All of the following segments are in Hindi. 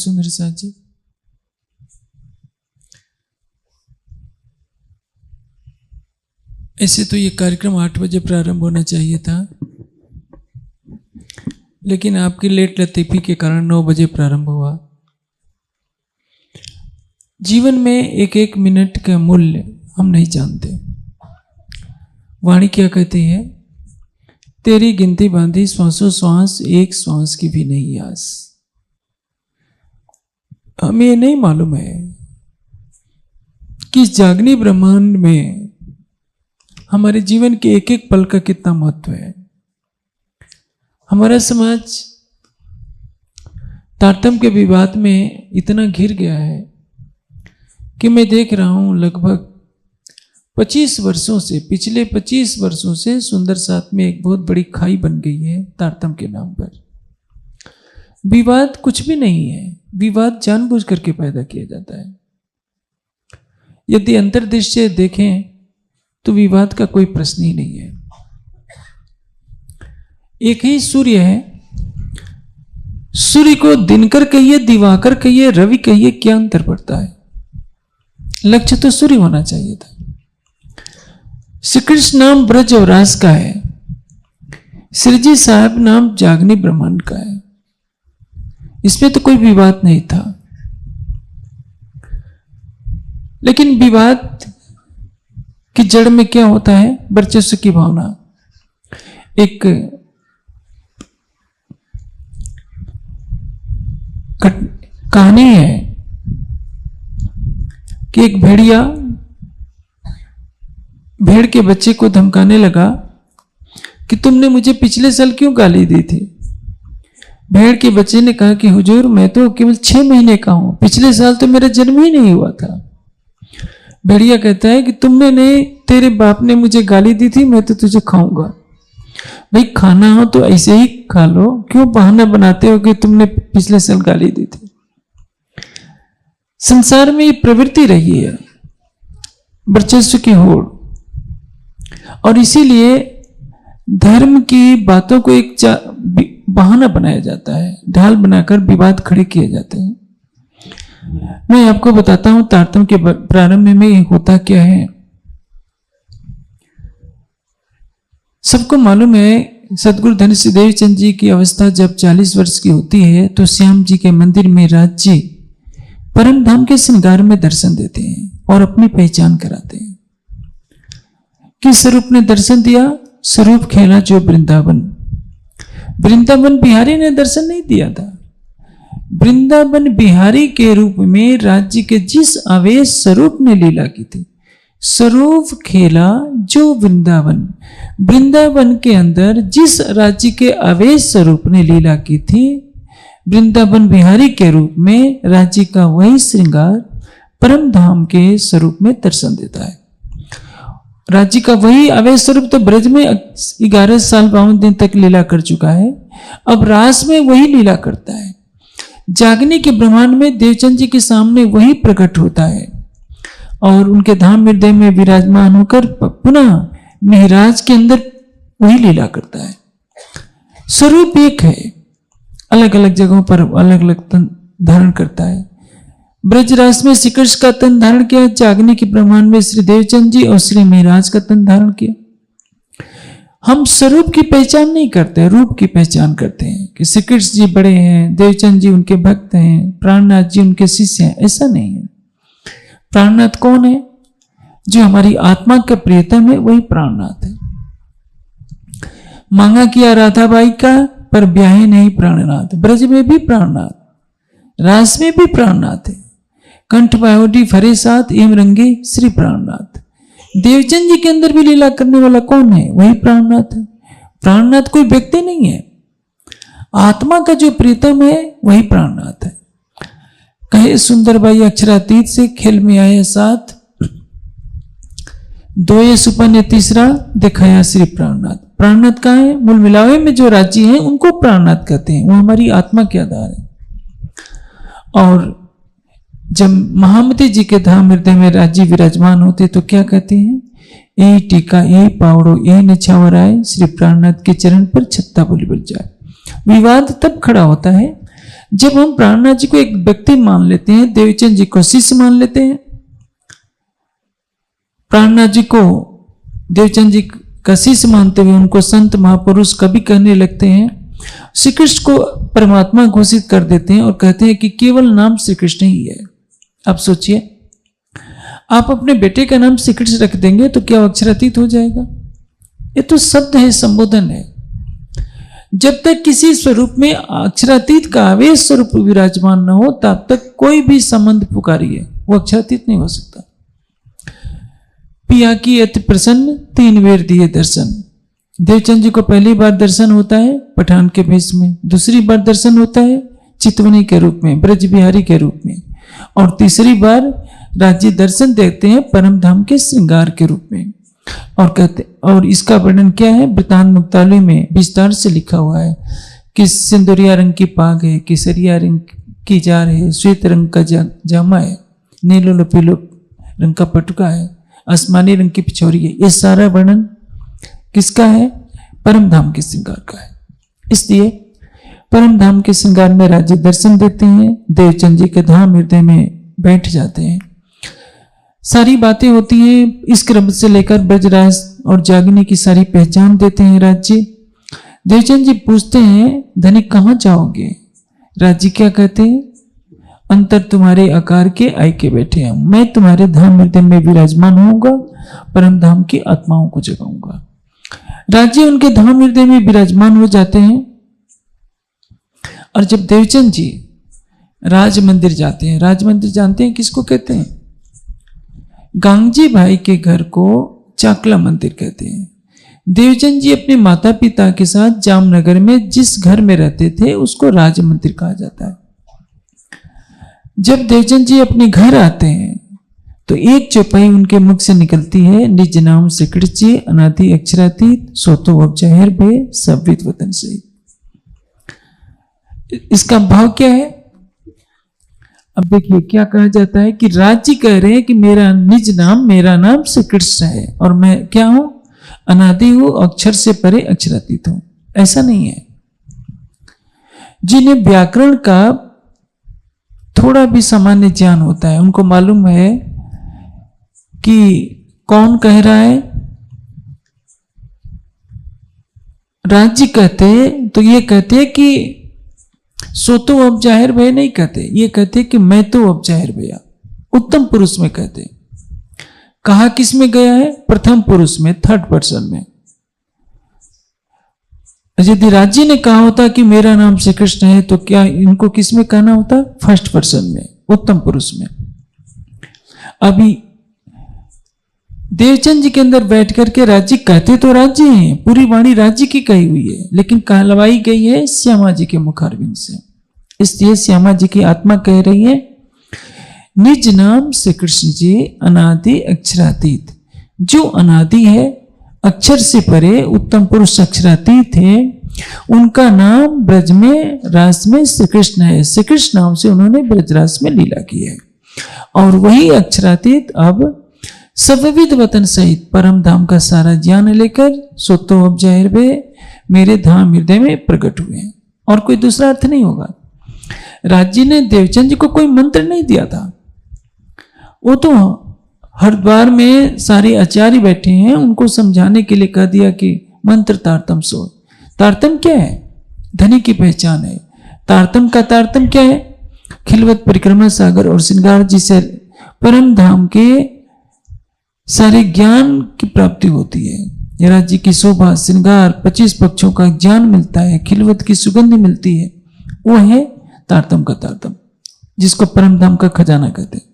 सुंदर साथ जी। ऐसे तो ये कार्यक्रम 8 बजे प्रारंभ होना चाहिए था, लेकिन आपकी लेट लतीफी के कारण 9 बजे प्रारंभ हुआ। जीवन में एक एक मिनट का मूल्य हम नहीं जानते। वाणी क्या कहती है? तेरी गिनती बांधी श्वासों श्वास, एक श्वास की भी नहीं आस। हमें ये नहीं मालूम है कि जागनी ब्रह्मांड में हमारे जीवन के एक एक पल का कितना महत्व है। हमारा समाज तारतम्य के विवाद में इतना घिर गया है कि मैं देख रहा हूं लगभग 25 वर्षों से, पिछले 25 वर्षों से सुंदर साथ में एक बहुत बड़ी खाई बन गई है तारतम्य के नाम पर। विवाद कुछ भी नहीं है, विवाद जानबूझ करके पैदा किया जाता है। यदि अंतर्दृष्टि देखें तो विवाद का कोई प्रश्न ही नहीं है। एक ही सूर्य है, सूर्य को दिनकर कहिए, दिवाकर कहिए, रवि कहिए, क्या अंतर पड़ता है? लक्ष्य तो सूर्य होना चाहिए था। श्री कृष्ण नाम ब्रज और रास का है, श्री जी साहब नाम जागनी ब्रह्मांड का है। इसमें तो कोई विवाद नहीं था। लेकिन विवाद की जड़ में क्या होता है? वर्चस्व की भावना। एक कहानी है कि एक भेड़िया भेड़ के बच्चे को धमकाने लगा कि तुमने मुझे पिछले साल क्यों गाली दी थी? भेड़ के बच्चे ने कहा कि हुजूर, मैं तो केवल 6 महीने का हूं, पिछले साल तो मेरा जन्म ही नहीं हुआ था। भेड़िया कहता है कि तुमने नहीं, तेरे बाप ने मुझे गाली दी थी, मैं तो तुझे खाऊंगा। भाई खाना हो तो ऐसे ही खा लो, क्यों बहाना बनाते हो कि तुमने पिछले साल गाली दी थी? संसार में ये प्रवृत्ति रही है, वर्चस्व की होड़, और इसीलिए धर्म की बातों को एक बहाना बनाया जाता है, ढाल बनाकर विवाद खड़े किए जाते हैं। मैं आपको बताता हूं तारतम्य के प्रारंभ में ये होता क्या है। सबको मालूम है सदगुरु धन श्री देवचंद जी की अवस्था जब 40 वर्ष की होती है तो श्याम जी के मंदिर में राज जी परम धाम के श्रृंगार में दर्शन देते हैं और अपनी पहचान कराते हैं। किस स्वरूप ने दर्शन दिया? स्वरूप खेला जो वृंदावन। वृंदावन बिहारी ने दर्शन नहीं दिया था। वृंदावन बिहारी के रूप में राज्य के जिस आवेश स्वरूप ने लीला की थी, स्वरूप खेला जो वृंदावन, वृंदावन के अंदर जिस राज्य के आवेश स्वरूप ने लीला की थी, वृंदावन बिहारी के रूप में राज्य का वही श्रृंगार परम धाम के स्वरूप में दर्शन देता है। राज्य का वही आवेश स्वरूप तो ब्रज में 11 साल 52 दिन तक लीला कर चुका है, अब रास में वही लीला करता है। जागने के ब्रह्मांड में देवचंद जी के सामने वही प्रकट होता है और उनके धाम हृदय में विराजमान होकर पुनः महराज के अंदर वही लीला करता है। स्वरूप एक है, अलग अलग जगहों पर अलग अलग तन धारण करता है। ब्रजरास में श्री कृष्ण का तन धारण किया, जागने के ब्रह्मांड में श्री देवचंद जी और श्री महराज का तन धारण किया। हम स्वरूप की पहचान नहीं करते, रूप की पहचान करते हैं कि श्री कृष्ण जी बड़े हैं, देवचंद जी उनके भक्त हैं, प्राणनाथ जी उनके शिष्य हैं। ऐसा नहीं है। प्राणनाथ कौन है? जो हमारी आत्मा का प्रियतम है, वही प्राणनाथ है। मांगा किया राधाबाई का, पर ब्याहे नहीं प्राणनाथ। ब्रज में भी प्राणनाथ, रास में भी प्राणनाथ है। कंठ बायोडी फरे साथ एम रंगे श्री प्राणनाथ। देवचंद जी के अंदर भी लीला करने वाला कौन है? वही प्राणनाथ है। प्राणनाथ कोई व्यक्ति नहीं है, आत्मा का जो प्रीतम है वही प्राणनाथ है। कहे सुंदरबाई अक्षरातीत से खेल में आए साथ, दोये सुपन तीसरा दिखाया श्री प्राणनाथ। प्राणनाथ कहाँ है? मूल मिलावे में जो राज्य हैं उनको प्राणनाथ कहते हैं, वो हमारी आत्मा के आधार है। और जब महामती जी के धाम हृदय में राज्य विराजमान होते तो क्या कहते हैं? ए टीका ए पावड़ो ए निछावराय, श्री प्राणनाथ के चरण पर छत्ता बोली बल जाए। विवाद तब खड़ा होता है जब हम प्राणनाथ जी को एक व्यक्ति मान लेते हैं, देवचंद जी को शिष्य मान लेते हैं, प्राणनाथ जी को देवचंद जी का शिष्य मानते हुए उनको संत महापुरुष कभी कहने लगते हैं, श्री कृष्ण को परमात्मा घोषित कर देते हैं और कहते हैं कि केवल नाम श्री कृष्ण ही है। अब सोचिए, आप अपने बेटे का नाम श्री कृष्ण रख देंगे तो क्या अक्षरातीत हो जाएगा? ये तो शब्द है, संबोधन है। जब तक किसी स्वरूप में अक्षरातीत का आवेश स्वरूप विराजमान न हो तब तक कोई भी संबंध पुकारिए वो अक्षरातीत नहीं हो सकता। पिया की अति प्रसन्न 3 बेर दिए दर्शन। देवचंद जी को पहली बार दर्शन होता है पठान के भेष में, दूसरी बार दर्शन होता है चितवनी के रूप में, ब्रज बिहारी के रूप में, और तीसरी बार राज्य दर्शन देते हैं परम धाम के श्रृंगार के रूप में। और कहते, और इसका वर्णन क्या है? वृत्तांत मुक्तावली में विस्तार से लिखा हुआ है कि सिंदूरिया रंग की पाग है, केसरिया रंग की जार है, श्वेत रंग का जामा है, नीलो पीलो रंग का पटुका है, आसमानी रंग की पिछौरी है। ये सारा वर्णन किसका है? परम धाम के श्रृंगार का है। इसलिए परम धाम के श्रृंगार में राज्य दर्शन देते हैं, देवचंद जी के धाम हृदय में बैठ जाते हैं। सारी बातें होती हैं इस क्रम से लेकर ब्रजराज और जागने की सारी पहचान देते हैं राज्य। देवचंद जी पूछते हैं, धनिक कहाँ जाओगे? राज्य क्या कहते हैं? अंतर तुम्हारे आकार के आई के बैठे हैं, मैं तुम्हारे धाम हृदय में विराजमान होऊंगा, परम धाम की आत्माओं को जगाऊंगा। राज्य उनके धाम हृदय में विराजमान हो जाते हैं। और जब देवचंद जी राज मंदिर जाते हैं, राज मंदिर जानते हैं किसको कहते हैं? गांगजी भाई के घर को चाकला मंदिर कहते हैं। देवचंद जी अपने माता पिता के साथ जामनगर में जिस घर में रहते थे उसको राज मंदिर कहा जाता है। जब देवचंद जी अपने घर आते हैं तो एक चौपाई उनके मुख से निकलती है, निज नाम श्री कृष्ण जी अनादि अक्षरातीत, सोतो अब जाहिर भे सब विद वतन सहित। इसका भाव क्या है? अब देखिए क्या कहा जाता है कि राज्य कह रहे हैं कि मेरा निज नाम, मेरा नाम श्री कृष्ण है और मैं क्या हूं? अनादि हूं, अक्षर से परे अक्षरातीत हूं। ऐसा नहीं है। जिन्हें व्याकरण का थोड़ा भी सामान्य ज्ञान होता है उनको मालूम है कि कौन कह रहा है। राज्य कहते तो ये कहते कि सो तो अब जाहिर भैया नहीं कहते, ये कहते कि मैं तो अब जाहिर भैया, उत्तम पुरुष में कहते। कहा किस में गया है? प्रथम पुरुष में, थर्ड पर्सन में। यदि राज्य ने कहा होता कि मेरा नाम श्री कृष्ण है तो क्या इनको किस में कहना होता? फर्स्ट पर्सन में, उत्तम पुरुष में। अभी देवचंद जी के अंदर बैठ करके राज्य कहते तो राज्य हैं, पूरी वाणी राज्य की कही हुई है, लेकिन कहलवाई गई है श्यामा जी के मुखारविंद से। इसलिए श्यामा जी की आत्मा कह रही है, निज नाम श्री कृष्ण जी अनादि अक्षरातीत। जो अनादि है, अक्षर से परे, उत्तम पुरुष अक्षरातीत है, उनका नाम ब्रज में रास में श्री कृष्ण है। श्री कृष्ण नाम से उन्होंने ब्रजरास में लीला की है और वही अक्षरातीत अब सविविध वतन सहित परम धाम का सारा ज्ञान लेकर सोतो अब जाहिर वे मेरे धाम हृदय में प्रकट हुए हैं। और कोई दूसरा अर्थ नहीं होगा। राज्य ने देवचंद जी को कोई मंत्र नहीं दिया था। वो तो हरिद्वार में सारे आचार्य बैठे हैं, उनको समझाने के लिए कह दिया कि मंत्र तारतम सो। तारतम क्या है? धनी की पहचान है। तारतम का तारतम क्या है? खिलवत परिक्रमा सागर और श्रृंगार जी से परम धाम के सारे ज्ञान की प्राप्ति होती है। राज्य की शोभा, श्रृंगार, 25 पक्षों का ज्ञान मिलता है, खिलवत की सुगंध मिलती है, वो है तारतम का तारतम, जिसको परम धाम का खजाना कहते हैं।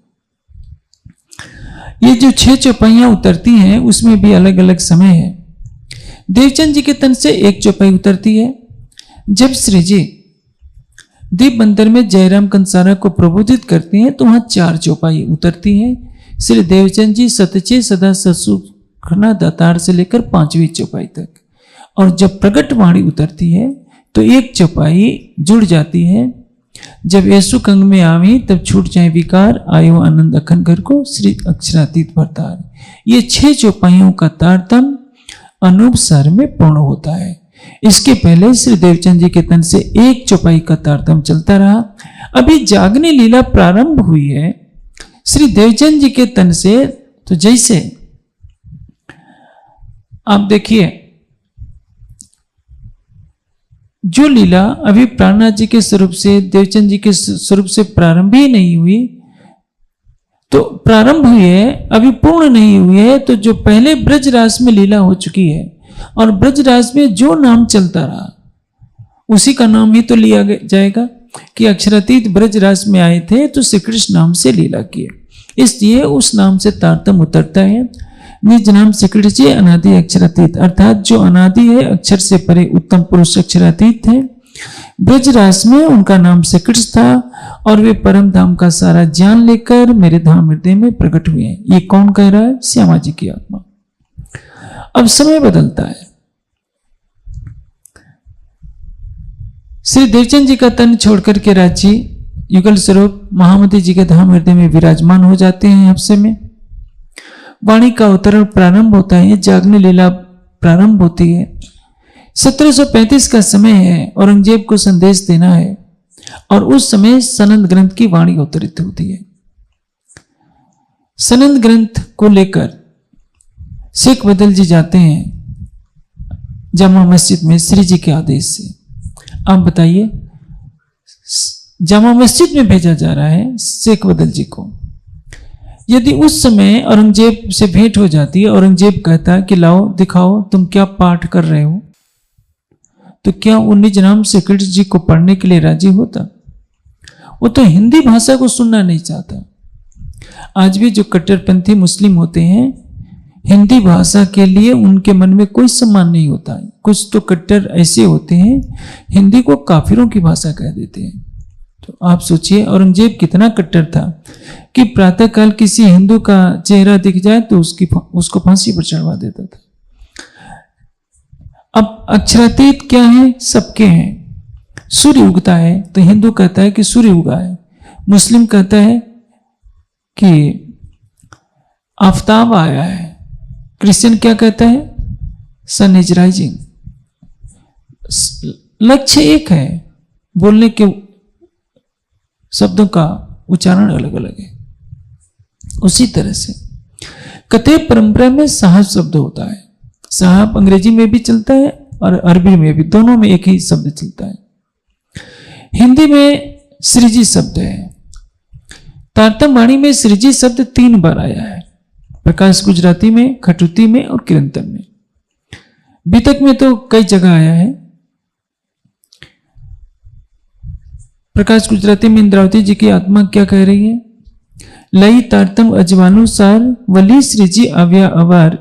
ये जो 6 चौपाइयां उतरती हैं उसमें भी अलग अलग समय है। देवचंद जी के तन से एक चौपाई उतरती है जब श्री जी दीप मंदिर में जयराम कंसारा को प्रबोधित करते हैं तो वहां 4 चौपाई उतरती हैं। श्री देवचंद जी सतचे सदा ससुखना दातार से लेकर 5वीं चौपाई तक। और जब प्रकट वाणी उतरती है तो एक चौपाई जुड़ जाती है, जब येसु कंग में आवी तब छूट जाए विकार, आयो आनंद अखन घर को श्री अक्षरातीत भरतार। ये 6 चौपाइयों का तारतम अनूप सार में पूर्ण होता है। इसके पहले श्री देवचंद जी के तन से 1/4 का तारतम्य चलता रहा। अभी जागनी लीला प्रारंभ हुई है श्री देवचंद जी के तन से। तो जैसे आप देखिए, जो लीला अभी प्राणनाथ जी के स्वरूप से, देवचंद जी के स्वरूप से प्रारंभ ही नहीं हुई, तो प्रारंभ हुई है, अभी पूर्ण नहीं हुई है। तो जो पहले ब्रजराज में लीला हो चुकी है और ब्रजराज में जो नाम चलता रहा उसी का नाम ही तो लिया जाएगा कि अक्षरातीत ब्रजराज में आए थे तो श्री कृष्ण नाम से लीला किए, इसलिए उस नाम से तारतम्य उतरता है। निज नाम श्री कृष्ण जी अनादि अक्षरातीत, अर्थात जो अनादि है, अक्षर से परे उत्तम पुरुष अक्षरातीत है। ब्रजराज में उनका नाम श्री कृष्ण था और वे परम धाम का सारा ज्ञान लेकर मेरे धाम हृदय में प्रकट हुए हैं। ये कौन कह रहा है? श्यामा जी की आत्मा। अब समय बदलता है, श्री देवचंद जी का तन छोड़कर के राजी युगल स्वरूप महामती जी के धाम हृदय में विराजमान हो जाते हैं। हफ्से में वाणी का अवतरण प्रारंभ होता है, जागने लीला प्रारंभ होती है। 1735 का समय है, औरंगजेब को संदेश देना है और उस समय सनंद ग्रंथ की वाणी अवतरित होती है। सनंद ग्रंथ को लेकर शेख बदल जी जाते हैं जामा मस्जिद में श्री जी के आदेश से। आप बताइए, जामा मस्जिद में भेजा जा रहा है शेख बदल जी को। यदि उस समय औरंगजेब से भेंट हो जाती है, औरंगजेब कहता है कि लाओ दिखाओ तुम क्या पाठ कर रहे हो, तो क्या वो निज नाम से कृष्ण जी को पढ़ने के लिए राजी होता? वो तो हिंदी भाषा को सुनना नहीं चाहता। आज भी जो कट्टरपंथी मुस्लिम होते हैं, हिंदी भाषा के लिए उनके मन में कोई सम्मान नहीं होता। कुछ तो कट्टर ऐसे होते हैं, हिंदी को काफिरों की भाषा कह देते हैं। तो आप सोचिए औरंगजेब कितना कट्टर था कि प्रातःकाल किसी हिंदू का चेहरा दिख जाए तो उसको फांसी पर चढ़वा देता था। अब अक्षरातीत क्या है? सबके हैं। सूर्य उगता है तो हिंदू कहता है कि सूर्य उगा है, मुस्लिम कहता है कि आफताब आया है, क्रिश्चियन क्या कहता है? सन इज राइजिंग। लक्ष्य एक है, बोलने के शब्दों का उच्चारण अलग अलग है। उसी तरह से कथे परंपरा में साहब शब्द होता है। साहब अंग्रेजी में भी चलता है और अरबी में भी, दोनों में एक ही शब्द चलता है। हिंदी में सृजी शब्द है। तारतम वाणी में सृजी शब्द 3 बार आया है, प्रकाश गुजराती में, खटुती में और किरंतन में। बीतक में तो कई जगह आया है। प्रकाश गुजराती में इंद्रावती जी की आत्मा क्या कह रही है? लई तारतम अजवानुसार वली सृजी अव्या अवार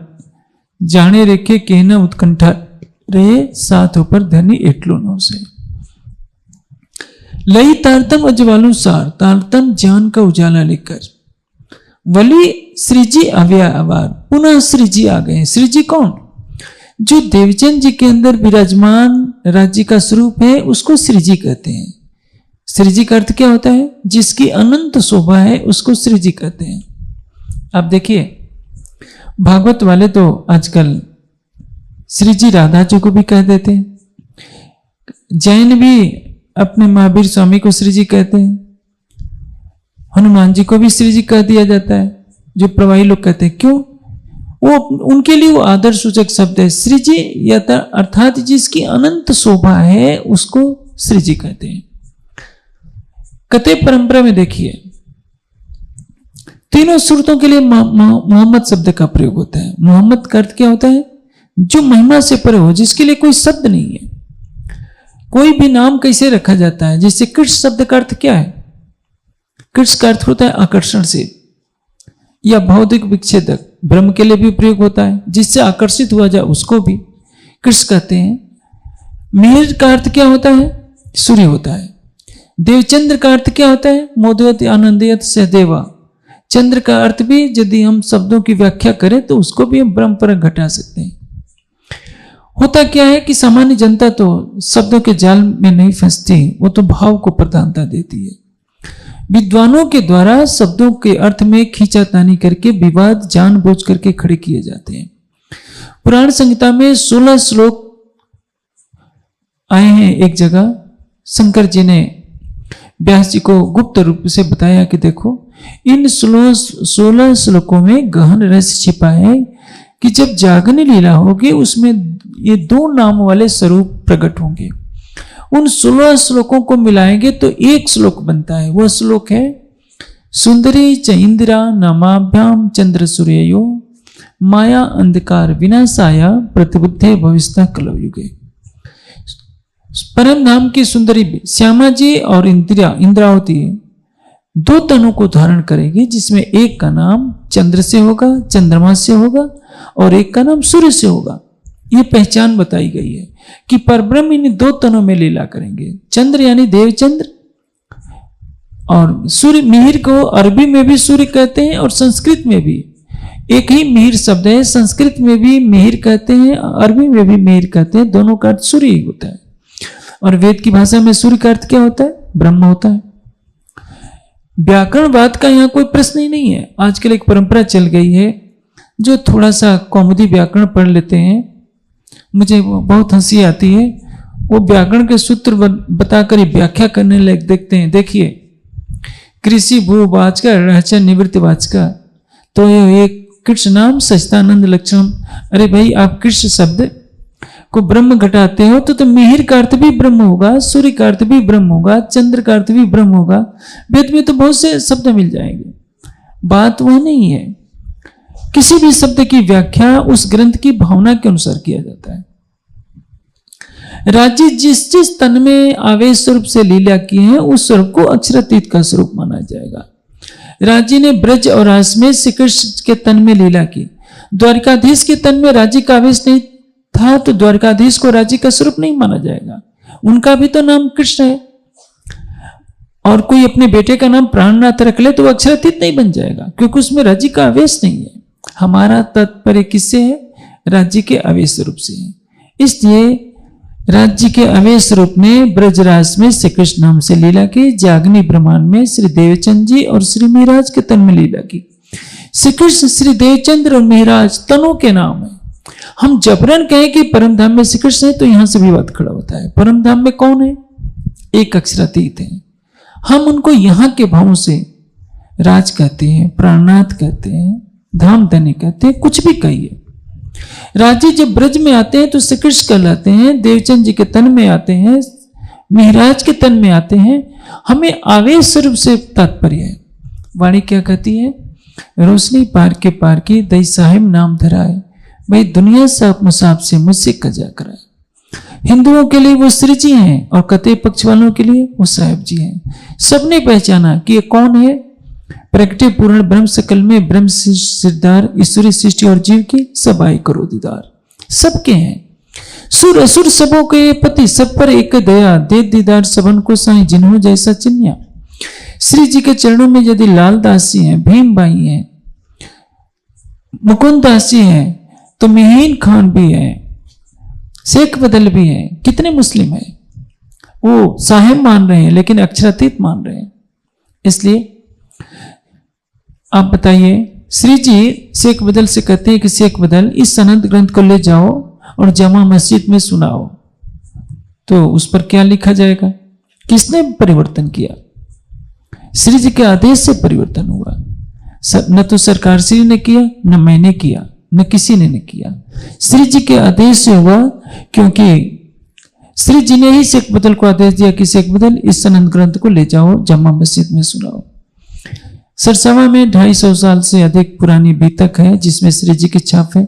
जाने रेखे कहना उत्कंठा रहे साथ ऊपर धनी एटलो नो से। लई तारतम अजवानुसार, तारतम ज्ञान का उजाला लेकर, वली श्रीजी अव्या अवार, पुनः श्रीजी आ गए। श्रीजी कौन? जो देवचंद जी के अंदर विराजमान राज्य का स्वरूप है उसको श्रीजी कहते हैं। श्रीजी का अर्थ क्या होता है? जिसकी अनंत शोभा है उसको श्रीजी कहते हैं। आप देखिए भागवत वाले तो आजकल श्रीजी राधा जी को भी कह देते हैं। जैन भी अपने महावीर स्वामी को श्रीजी कहते हैं। हनुमान जी को भी श्रीजी कह दिया जाता है, जो प्रवाही लोग कहते हैं। क्यों? वो उनके लिए वो आदर सूचक शब्द है। श्रीजी या अर्थात जिसकी अनंत शोभा है उसको श्रीजी कहते हैं। कथे परंपरा में देखिए तीनों सूरतों के लिए मोहम्मद शब्द का प्रयोग होता है। मोहम्मद का अर्थ क्या होता है? जो महिमा से परे हो, जिसके लिए कोई शब्द नहीं है। कोई भी नाम कैसे रखा जाता है? जैसे कृष्ण शब्द का अर्थ क्या है? कृष्ण का अर्थ होता है आकर्षण से या भौतिक विच्छेदक। ब्रह्म के लिए भी प्रयोग होता है, जिससे आकर्षित हुआ जाए उसको भी कृष्ण कहते हैं। मिहिर का अर्थ क्या होता है? सूर्य होता है। देवचंद्र का अर्थ क्या होता है? मोदवत आनंदयत सहदेवा। चंद्र का अर्थ भी यदि हम शब्दों की व्याख्या करें तो उसको भी हम ब्रह्म पर घटा सकते हैं। होता क्या है कि सामान्य जनता तो शब्दों के जाल में नहीं फंसती, वो तो भाव को प्रधानता देती है। विद्वानों के द्वारा शब्दों के अर्थ में खींचातानी करके विवाद जानबूझ करके खड़े किए जाते हैं। पुराण संहिता में 16 श्लोक आए हैं एक जगह, शंकर जी ने व्यास जी को गुप्त रूप से बताया कि देखो इन 16 श्लोकों में गहन रहस्य छिपा है कि जब जागनी लीला होगी उसमें ये 2 नाम वाले स्वरूप प्रकट होंगे। उन 16 श्लोकों को मिलाएंगे तो एक श्लोक बनता है। वह श्लोक है सुंदरी च इंदिरा नामाभ्याम चंद्र सूर्यो माया अंधकार विनाशाया प्रतिबुद्धे भविष्यता कलयुगे। परम धाम की सुंदरी श्यामा जी और इंद्रावती 2 तनों को धारण करेगी, जिसमें एक का नाम चंद्र से होगा, चंद्रमा से होगा, और एक का नाम सूर्य से होगा। ये पहचान बताई गई है कि परब्रह्म इन 2 तनों में लीला करेंगे। चंद्र यानी देवचंद्र, और सूर्य मिहिर को अरबी में भी सूर्य कहते हैं और संस्कृत में भी एक ही मिहिर शब्द है। संस्कृत में भी मिहिर कहते हैं, अरबी में भी मिहिर कहते हैं, दोनों का अर्थ सूर्य ही होता है। और वेद की भाषा में सूर्य का अर्थ क्या होता है? ब्रह्म होता है। व्याकरणवाद का यहाँ कोई प्रश्न ही नहीं है। आजकल एक परंपरा चल गई है, जो थोड़ा सा कौमुदी व्याकरण पढ़ लेते हैं, मुझे बहुत हंसी आती है। वो व्याकरण के सूत्र बताकर व्याख्या करने लग देखते हैं। देखिए, कृषि भूवाच का रहस्य निवृत्तिवाच का, तो ये एक कृष्ण नाम सचिदानंद लक्षण। अरे भाई, आप कृष्ण शब्द को ब्रह्म घटाते हो तो मिहिर का अर्थ भी ब्रह्म होगा, सूर्य का अर्थ भी ब्रह्म होगा, चंद्र का अर्थ भी ब्रह्म होगा। वेद में तो बहुत से शब्द मिल जाएंगे। बात वह नहीं है। किसी भी शब्द की व्याख्या उस ग्रंथ की भावना के अनुसार किया जाता है। राज्य जिस जिस तन में आवेश स्वरूप से लीला की है, उस स्वरूप को अक्षरातीत का स्वरूप माना जाएगा। राज्य ने ब्रज और रास में श्री कृष्ण के तन में लीला की। द्वारिकाधीश के तन में राज्य का आवेश नहीं था, तो द्वारिकाधीश को राज्य का स्वरूप नहीं माना जाएगा। उनका भी तो नाम कृष्ण है। और कोई अपने बेटे का नाम प्राणनाथ रख ले तो वो अक्षरातीत नहीं बन जाएगा, क्योंकि उसमें राज्य का आवेश नहीं है। हमारा तात्पर्य किससे है? राज्य के आवेश स्वरूप से है। इसलिए राज्य के आवेश रूप में ब्रजराज में श्री कृष्ण नाम से लीला की, जागनी ब्रह्मांड में श्री देवचंद जी और श्री मिहिराज के तन में लीला की। श्री कृष्ण, श्री देवचंद्र और मिहिराज तनों के नाम है। हम जबरन कहें कि परम धाम में श्री कृष्ण है तो यहां से विवाद खड़ा होता है। परम धाम में कौन है? एक अक्षरातीत है। हम उनको यहां के भावों से राज कहते हैं, प्राणनाथ कहते हैं, धाम धनी कहते हैं, कुछ भी कहिए। राजे जब ब्रज में आते हैं तो श्री कृष्ण कहलाते हैं, देवचंद जी के तन में आते हैं, मिहिराज के तन में आते हैं। हमें आवेश स्वरूप से तात्पर्य है। वाणी क्या कहती है? रोशनी पार के पार की दई साहिब नाम धराए, भाई दुनिया साफ मुसाफ से मुझसे कजा कराए। हिंदुओं के लिए वो श्री जी हैं और कते पक्ष वालों के लिए वो साहिब जी हैं। सबने पहचाना कि ये कौन है? प्रगटे पूर्ण ब्रह्म सकल में ब्रह्म सिरदार, ईश्वरी सृष्टि और जीव की सब आय करो दीदार। सबके हैं। सुर असुर सबों के पति, सब पर एक दया, दे दीदार सबन को साई, जिन्हों जैसा चिन्या। श्री जी के चरणों में यदि लाल दास जी हैं, भीम बाई हैं, मुकुंद दास जी हैं, तो मिहीन खान भी है, शेख बदल भी है। कितने मुस्लिम हैं? वो साहिब मान रहे हैं लेकिन अक्षरातीत मान रहे हैं। इसलिए आप बताइए, श्री जी शेख बदल से कहते हैं कि शेख बदल इस सनद ग्रंथ को ले जाओ और जमा मस्जिद में सुनाओ, तो उस पर क्या लिखा जाएगा? किसने परिवर्तन किया? श्री जी के आदेश से परिवर्तन हुआ। न तो सरकार श्री ने किया, न मैंने किया, न किसी ने किया। श्री जी के आदेश से हुआ, क्योंकि श्री जी ने ही शेख बदल को आदेश दिया कि शेख बदल इस सनद ग्रंथ को ले जाओ, जमा मस्जिद में सुनाओ। सरसावा में 250 साल से अधिक पुरानी बीतक है जिसमें श्री जी की छाप है,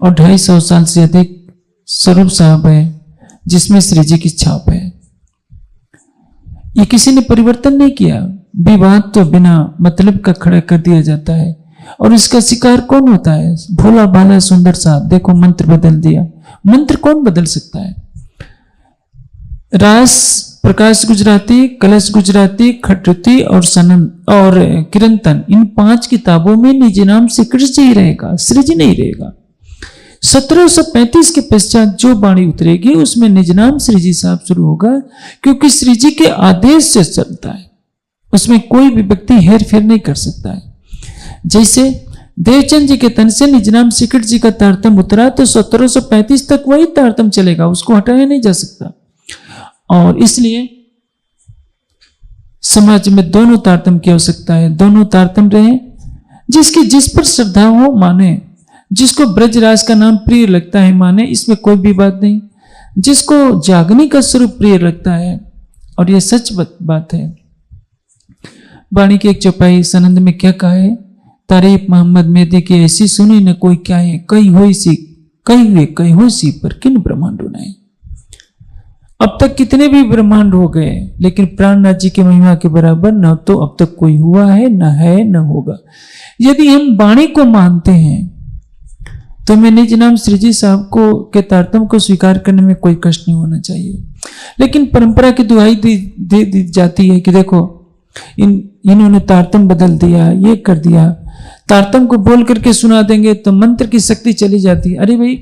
और 250 साल से अधिक स्वरूप साहब है जिसमें श्री जी की छाप है। ये किसी ने परिवर्तन नहीं किया। विवाद तो बिना मतलब का खड़ा कर दिया जाता है, और इसका शिकार कौन होता है? भोला भाला सुंदर साहब, देखो मंत्र बदल दिया। मंत्र कौन बदल सकता है? रास प्रकाश गुजराती, कलश गुजराती, खटृति और सनन और किरंतन, इन 5 किताबों में निज नाम श्री कृष्ण जी ही रहेगा, श्री जी नहीं रहेगा। 1735 के पश्चात जो वाणी उतरेगी उसमें निज नाम श्री जी साहब शुरू होगा, क्योंकि श्री जी के आदेश से चलता है। उसमें कोई भी व्यक्ति हेर फेर नहीं कर सकता है। जैसे देवचंद जी के तन से निज नाम श्री कृष्ण जी का तारतम उतरा, तो 1735 तक वही तारतम चलेगा, उसको हटाया नहीं जा सकता। और इसलिए समाज में दोनों तारतम्य की आवश्यकता है, दोनों तारतम्य रहे। जिसकी जिस पर श्रद्धा हो माने, जिसको ब्रजराज का नाम प्रिय लगता है माने, इसमें कोई भी बात नहीं। जिसको जागनी का स्वरूप प्रिय लगता है, और यह सच बात है। वाणी की एक चौपाई सनंद में क्या कहा है, तारीफ मोहम्मद मेहदी की ऐसी सुनी न कोई क्या है, कई हुई सी कई हुए कई हो सी पर किन ब्रह्मांडों ने। अब तक कितने भी ब्रह्मांड हो गए, लेकिन प्राणनाथ जी की महिमा के बराबर न तो अब तक कोई हुआ है, न है, न होगा। यदि हम वाणी को मानते हैं तो मैं निज नाम श्री जी साहब को के तारतम्य को स्वीकार करने में कोई कष्ट नहीं होना चाहिए। लेकिन परंपरा की दुहाई दे दी जाती है कि देखो इन्होंने तारतम्य बदल दिया, ये कर दिया, तारतम्य को बोल करके सुना देंगे तो मंत्र की शक्ति चली जाती है। अरे भाई,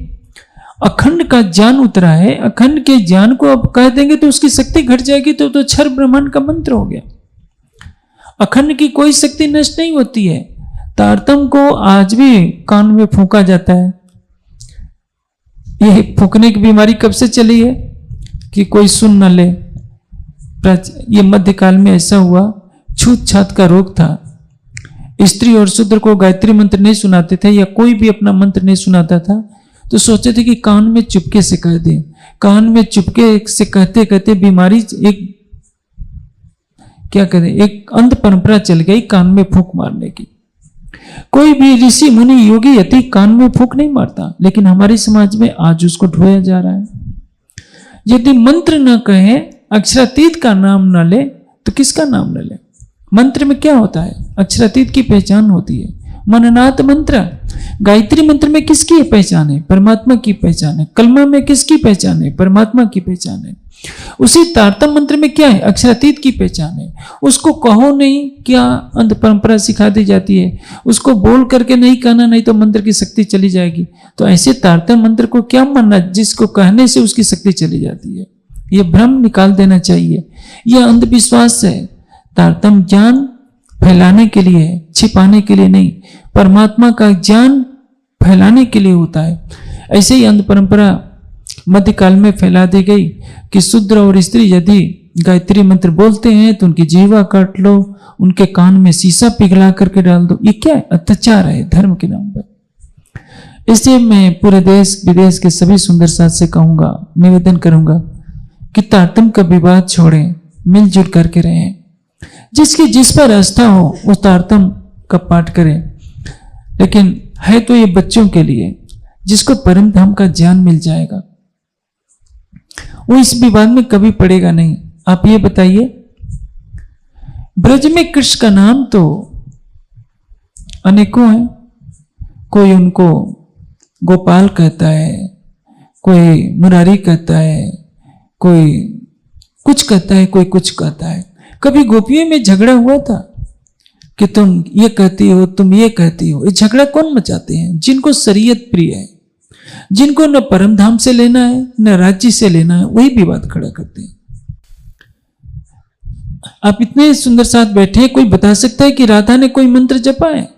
अखंड का ज्ञान उतरा है, अखंड के ज्ञान को अब कह देंगे तो उसकी शक्ति घट जाएगी, तो क्षर ब्रह्मांड का मंत्र हो गया। अखंड की कोई शक्ति नष्ट नहीं होती है। तारतम्य को आज भी कान में फूंका जाता है। यह फूंकने की बीमारी कब से चली है कि कोई सुन न ले। ये मध्यकाल में ऐसा हुआ, छूत छात का रोग था। स्त्री और शूद्र को गायत्री मंत्र नहीं सुनाते थे, या कोई भी अपना मंत्र नहीं सुनाता था, तो सोचे थे कि कान में चुपके से कह दे। कान में चुपके से कहते कहते बीमारी एक क्या कहते, एक अंध परंपरा चल गई कान में फूंक मारने की। कोई भी ऋषि मुनि योगी यति कान में फूंक नहीं मारता, लेकिन हमारे समाज में आज उसको ढोया जा रहा है। यदि मंत्र न कहे, अक्षरातीत का नाम न ले, तो किसका नाम न ले। मंत्र में क्या होता है, अक्षरातीत की पहचान होती है। मननाथ मंत्र, गायत्री मंत्र में किसकी पहचान है, परमात्मा की पहचान है। कलमा में किसकी पहचान है, परमात्मा की पहचान है। उसी तारतम्य मंत्र में क्या है, अक्षरातीत की पहचान है। उसको कहो नहीं, क्या अंध परंपरा सिखा दी जाती है, उसको बोल करके नहीं कहना, नहीं तो मंत्र की शक्ति चली जाएगी। तो ऐसे तारतम्य मंत्र को क्या मानना जिसको कहने से उसकी शक्ति चली जाती है। यह भ्रम निकाल देना चाहिए, यह अंधविश्वास है। तारतम्य ज्ञान फैलाने के लिए, छिपाने के लिए नहीं, परमात्मा का ज्ञान फैलाने के लिए होता है। ऐसे ही अंध परंपरा मध्यकाल में फैला दी गई कि शूद्र और स्त्री यदि गायत्री मंत्र बोलते हैं तो उनकी जीवा काट लो, उनके कान में शीशा पिघला करके डाल दो। ये क्या है, अत्याचार है धर्म के नाम पर। इसलिए मैं पूरे देश विदेश के सभी सुंदर साथ से कहूंगा, निवेदन करूंगा कि तारतम्य का विवाद छोड़ें, मिलजुल करके रहें। जिसकी जिस पर आस्था हो वो तारतम्य का पाठ करे, लेकिन है तो ये बच्चों के लिए, जिसको परम धाम का ज्ञान मिल जाएगा वो इस विवाद में कभी पड़ेगा नहीं। आप ये बताइए, ब्रज में कृष्ण का नाम तो अनेकों है। कोई उनको गोपाल कहता है, कोई मुरारी कहता है, कोई कुछ कहता है, कोई कुछ कहता है। कभी गोपियों में झगड़ा हुआ था कि तुम ये कहती हो, तुम ये कहती हो। ये झगड़ा कौन मचाते हैं, जिनको शरीयत प्रिय है, जिनको न परम धाम से लेना है न राज्य से लेना है, वही विवाद खड़ा करते हैं। आप इतने सुंदर साथ बैठे, कोई बता सकता है कि राधा ने कोई मंत्र जपा है?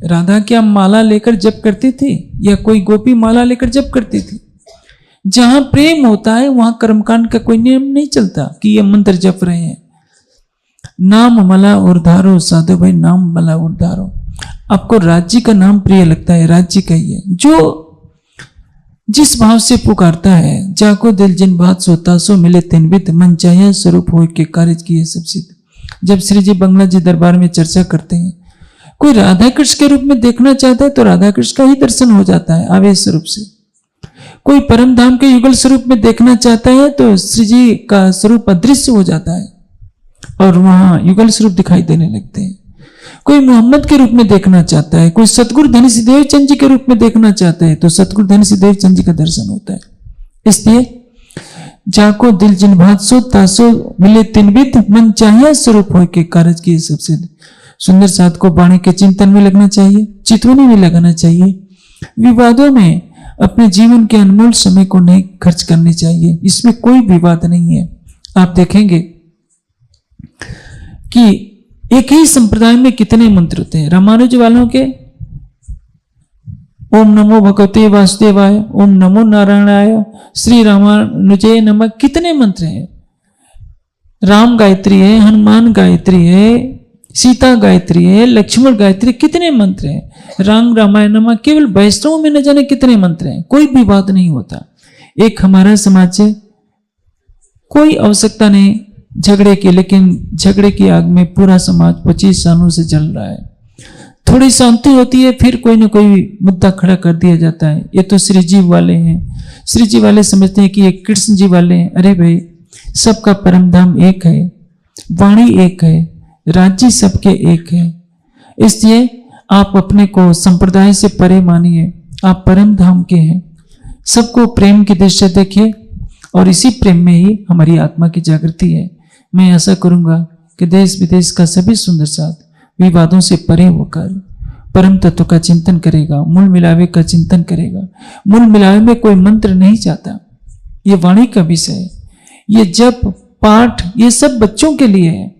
राधा क्या माला लेकर जप करती थी, या कोई गोपी माला लेकर जप करती थी? जहां प्रेम होता है वहां कर्मकांड का कोई नियम नहीं चलता कि ये मंत्र जप रहे हैं। नाम मला उर्धारो, साधु भाई नाम मला उर्धारो। आपको राज्य का नाम प्रिय लगता है, राज्य कहिए। जो जिस भाव से पुकारता है, जाको दिल जिन बात सोता सो मिले तिन बित, मन चाहिए स्वरूप हो के कार्य किए सब सिद्ध। जब श्री जी बंगला जी दरबार में चर्चा करते हैं, कोई राधा कृष्ण के रूप में देखना चाहता है तो राधा कृष्ण का ही दर्शन हो जाता है आवेश स्वरूप से। कोई परम धाम के युगल स्वरूप में देखना चाहता है तो श्री जी का स्वरूप अदृश्य हो जाता है और वहां युगल स्वरूप दिखाई देने लगते हैं। कोई मोहम्मद के रूप में देखना चाहता है, कोई सतगुरु धनी सिद्धेव चंद जी के रूप में देखना चाहता है तो सतगुरु धनी सिद्धेव चंद जी का दर्शन होता है। इसलिए जाको दिल जिन भात सो तासो मिले तिन बित, मन चाहिए स्वरूप हो के कार्य किए सबसे। सुंदर साथ को बाणी के चिंतन में लगना चाहिए, चितवनी में लगाना चाहिए। विवादों में अपने जीवन के अनमोल समय को नहीं खर्च करनी चाहिए, इसमें कोई विवाद नहीं है। आप देखेंगे कि एक ही संप्रदाय में कितने मंत्र होते हैं। रामानुज वालों के ओम नमो भगवते वासुदेवाय, ओम नमो नारायणाय, श्री रामानुजय नमः, कितने मंत्र हैं। राम गायत्री है, हनुमान गायत्री है, सीता गायत्री है, लक्ष्मण गायत्री, कितने मंत्र हैं। राम रामायण नमा केवल वैष्णव में न जाने कितने मंत्र हैं, कोई विवाद नहीं होता। एक हमारा समाज है, कोई आवश्यकता नहीं झगड़े की, लेकिन झगड़े की आग में पूरा समाज 25 सालों से जल रहा है। थोड़ी शांति होती है, फिर कोई ना कोई मुद्दा खड़ा कर दिया जाता है। ये तो श्री जी वाले हैं, श्री जी वाले समझते हैं कि ये कृष्ण जी वाले हैं। अरे भाई, सबका परम धाम एक है, वाणी एक है, राज्य सबके एक है। इसलिए आप अपने को संप्रदाय से परे मानिए, आप परम धाम के हैं। सबको प्रेम की दृष्टि देखिए, और इसी प्रेम में ही हमारी आत्मा की जागृति है। मैं ऐसा करूंगा कि देश विदेश का सभी सुंदर साथ विवादों से परे होकर परम तत्व का चिंतन करेगा, मूल मिलावे का चिंतन करेगा। मूल मिलावे में कोई मंत्र नहीं चाहता, ये वाणी का विषय है। ये जप पाठ ये सब बच्चों के लिए है।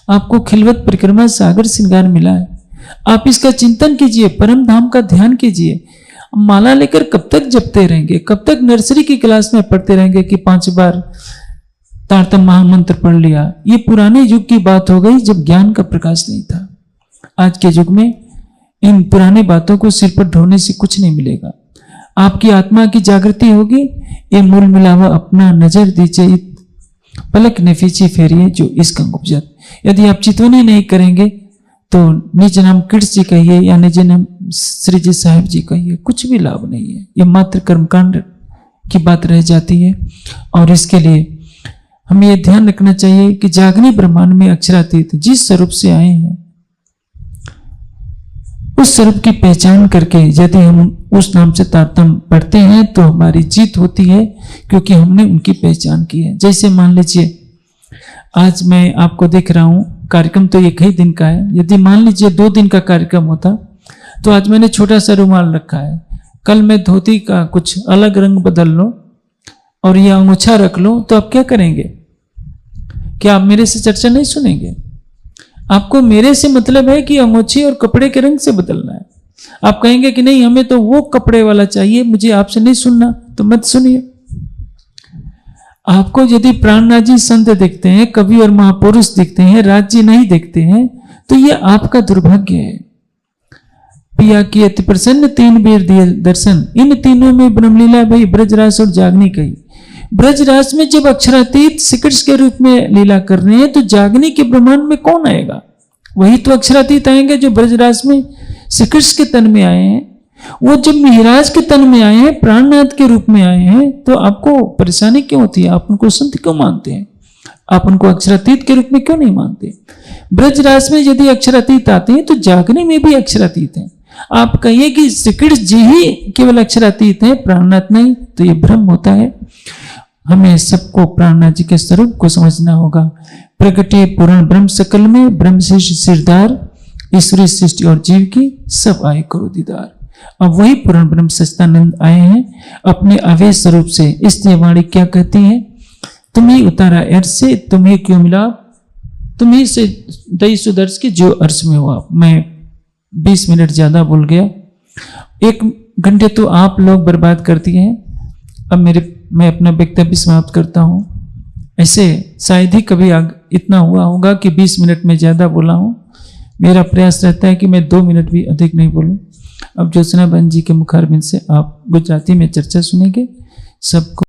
आपको खिलवत परिक्रमा सागर श्रृंगार मिला है, आप इसका चिंतन कीजिए, परम धाम का ध्यान कीजिए। माला लेकर कब तक जपते रहेंगे, कब तक नर्सरी की क्लास में पढ़ते रहेंगे कि 5 बार तारतम महामंत्र पढ़ लिया। ये पुराने युग की बात हो गई जब ज्ञान का प्रकाश नहीं था। आज के युग में इन पुराने बातों को सिर पर ढोने से कुछ नहीं मिलेगा। आपकी आत्मा की जागृति होगी। ये मूल मिलावा अपना नजर दीजिए, पलक नफीची फेरिए जो इसका उपजत। यदि आप चितवनी नहीं करेंगे तो निज नाम कृष्ण जी कहिए या निज नाम श्री जी साहिब जी कहिए, कुछ भी लाभ नहीं है। ये मात्र कर्मकांड की बात रह जाती है। और इसके लिए हमें यह ध्यान रखना चाहिए कि जागनी ब्रह्मांड में अक्षरातीत जिस स्वरूप से आए हैं, उस स्वरूप की पहचान करके यदि हम उस नाम से तारतम्य पढ़ते हैं तो हमारी जीत होती है, क्योंकि हमने उनकी पहचान की है। जैसे मान लीजिए आज मैं आपको देख रहा हूं, कार्यक्रम तो एक ही दिन का है। यदि मान लीजिए 2 दिन का कार्यक्रम होता तो आज मैंने छोटा सा रुमाल रखा है, कल मैं धोती का कुछ अलग रंग बदल लो और यह अंगूछा रख लो, तो आप क्या करेंगे? क्या आप मेरे से चर्चा नहीं सुनेंगे? आपको मेरे से मतलब है कि अंगूछे और कपड़े के रंग से बदलना है। आप कहेंगे कि नहीं, हमें तो वो कपड़े वाला चाहिए, मुझे आपसे नहीं सुनना, तो मत सुनिए। आपको यदि प्राणनाथ जी संत दिखते हैं, कवि और महापुरुष दिखते हैं, राज्य नहीं दिखते हैं, तो ये आपका दुर्भाग्य है। पिया की अति प्रसन्न 3 बेर दिए दर्शन, इन तीनों में ब्रह्मलीला भई ब्रजरास और जागनी कही। ब्रजरास में जब अक्षरातीत श्री कृष्ण के रूप में लीला कर रहे हैं, तो जागनी के ब्रह्मांड में कौन आएगा? वही तो अक्षरातीत आएंगे जो ब्रजरास में श्री कृष्ण के तन में आए हैं। वो जब मिहिराज के तन में आए हैं, प्राणनाथ के रूप में आए हैं, तो आपको परेशानी क्यों होती है? आप उनको संत क्यों मानते हैं? आप उनको अक्षरातीत के रूप में क्यों नहीं मानते? ब्रजरास में यदि अक्षरातीत आते हैं तो जागने में भी अक्षरातीत है। आप कहिए कि श्री कृष्ण जी ही केवल अक्षरातीत है, प्राणनाथ नहीं, तो ये भ्रम होता है। हमें सबको प्राणनाथ जी के स्वरूप को समझना होगा। प्रगटे पूर्ण ब्रह्म सकल में, ब्रह्म शेष सिरदार, ईश्वरी सृष्टि और जीव की सब आए करो दीदार। अब वही पूर्ण ब्रह्म सच्चिदानंद आए हैं अपने अवेश स्वरूप से। इसलिए वाणी क्या कहती है? तुम्हें उतारा अर्श से, तुम्हें क्यों मिला, तुम्हें से दई सुदर्श की जो अर्श में हुआ। मैं 20 मिनट ज्यादा बोल गया, 1 घंटे तो आप लोग बर्बाद करती हैं। अब मैं अपना वक्तव्य समाप्त करता हूं। ऐसे शायद ही कभी इतना हुआ होगा कि 20 मिनट में ज्यादा बोला हूं। मेरा प्रयास रहता है कि मैं 2 मिनट भी अधिक नहीं बोलूं। अब ज्योत्सना बहन जी के मुखारबिंद से आप गुजराती में चर्चा सुनेंगे। सबको